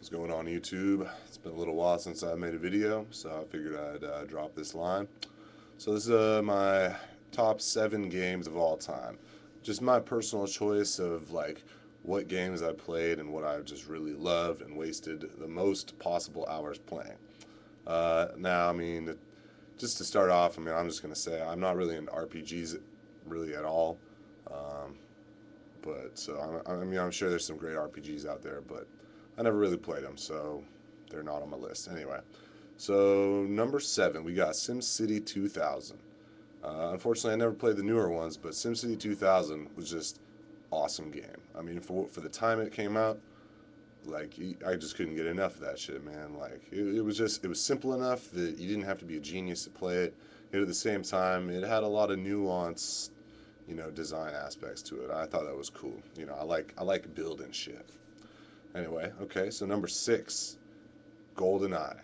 What's going on YouTube? It's been a little while since I made a video, so I figured I'd drop this line. So this is my top 7 games of all time. Just my personal choice of like what games I played and what I just really loved and wasted the most possible hours playing. Now, I mean, just to start off, I mean, I'm just gonna say I'm not really into RPGs really at all. Um, but so I mean, I'm sure there's some great RPGs out there, but I never really played them, so they're not on my list. Anyway, so number 7, we got SimCity 2000. Unfortunately, I never played the newer ones, but SimCity 2000 was just awesome game. I mean, for the time it came out, like I just couldn't get enough of that shit, man. Like it was simple enough that you didn't have to be a genius to play it. Yet at the same time, it had a lot of nuance, design aspects to it. I thought that was cool. I like building shit. Anyway, okay, so number 6, GoldenEye,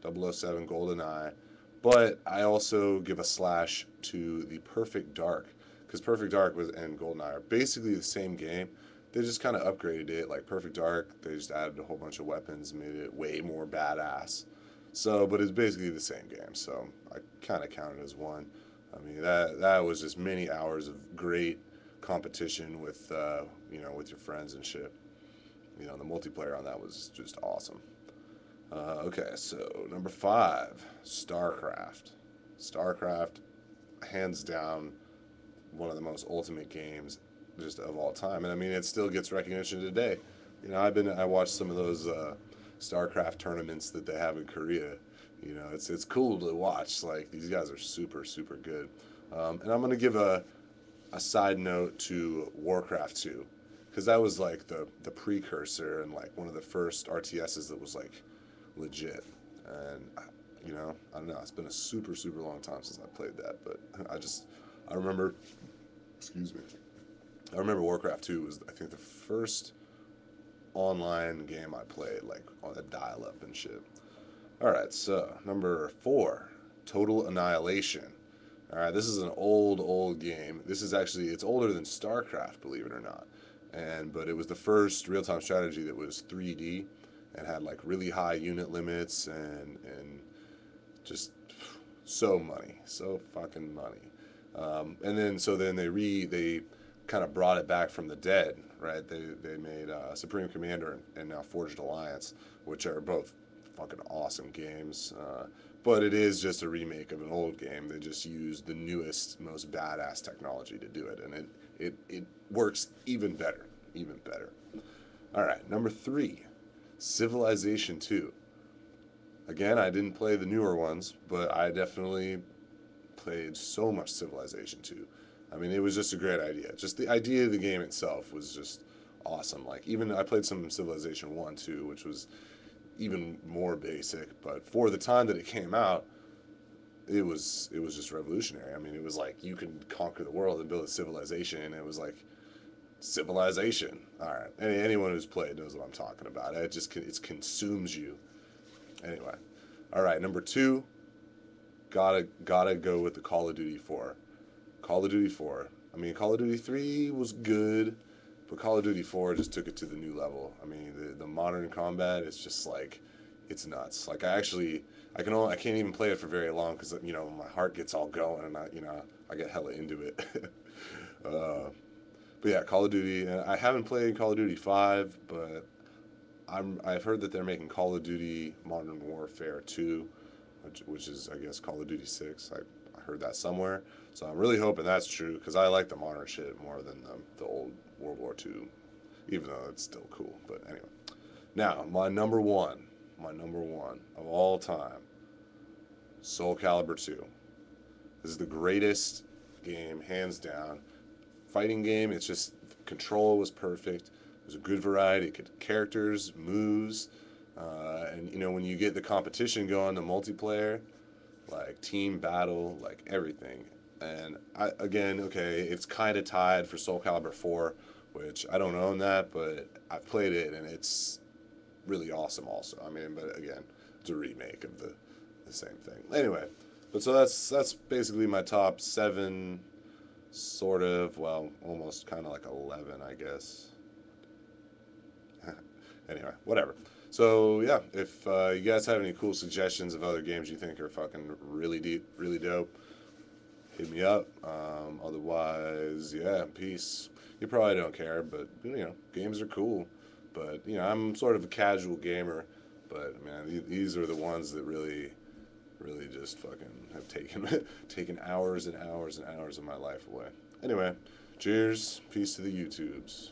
007 GoldenEye. But I also give a slash to the Perfect Dark, because Perfect Dark and GoldenEye are basically the same game. They just kind of upgraded it. Like Perfect Dark, they just added a whole bunch of weapons, made it way more badass. So, but it's basically the same game. So I kind of count it as one. I mean, that was just many hours of great competition with with your friends and shit. The multiplayer on that was just awesome. Okay, so number 5, Starcraft. Starcraft, hands down, one of the most ultimate games just of all time, and I mean it still gets recognition today. I watched some of those Starcraft tournaments that they have in Korea. It's cool to watch. Like these guys are super super good. And I'm gonna give a side note to Warcraft 2, because that was like the precursor and like one of the first RTSs that was like legit. And I don't know, it's been a super super long time since I played that, but I remember, excuse me, I remember Warcraft 2 was, I think, the first online game I played like on a dial-up and shit. All right, so number 4, Total Annihilation. All right, this is an old game. This is actually, it's older than StarCraft, believe it or not. But it was the first real-time strategy that was 3D and had like really high unit limits and just so money, so fucking money. And then they kind of brought it back from the dead, right? They made Supreme Commander and now Forged Alliance, which are both fucking awesome games. But it is just a remake of an old game. They just used the newest, most badass technology to do it, and it works even better, even better. All right, number 3, Civilization 2. Again, I didn't play the newer ones, but I definitely played so much Civilization 2. I mean, it was just a great idea. Just the idea of the game itself was just awesome. Like, even I played some Civilization 1 too, which was even more basic, but for the time that it came out, it was just revolutionary. I mean, it was like you could conquer the world and build a civilization, and it was like civilization. All right, anyone who's played knows what I'm talking about. It consumes you. Anyway, all right, number 2, gotta go with the Call of Duty 4. Call of Duty 4. I mean, Call of Duty 3 was good, but Call of Duty 4 just took it to the new level. I mean, the modern combat is just like, it's nuts. Like I can't even play it for very long because my heart gets all going and I get hella into it. But yeah, Call of Duty. And I haven't played Call of Duty 5, but I've heard that they're making Call of Duty Modern Warfare 2, which is, I guess, Call of Duty 6. I heard that somewhere. So I'm really hoping that's true, because I like the modern shit more than the old World War II, even though it's still cool. But anyway. Now, my number one of all time, Soulcalibur 2. This is the greatest game, hands down. Fighting game, it's just, control was perfect. There's a good variety of characters, moves, and when you get the competition going, the multiplayer, like team battle, like everything. And okay, it's kind of tied for Soulcalibur 4, which I don't own that, but I've played it and it's really awesome also. I mean, but again, it's a remake of the same thing. Anyway, but so that's basically my top 7, sort of, well, almost kind of like 11, I guess. Anyway, whatever. So yeah, if you guys have any cool suggestions of other games you think are fucking really deep, really dope, hit me up. Otherwise, yeah, peace. You probably don't care, but games are cool. But I'm sort of a casual gamer. But man, these are the ones that really, really just fucking have taken taken hours and hours and hours of my life away. Anyway, cheers, peace to the YouTubes.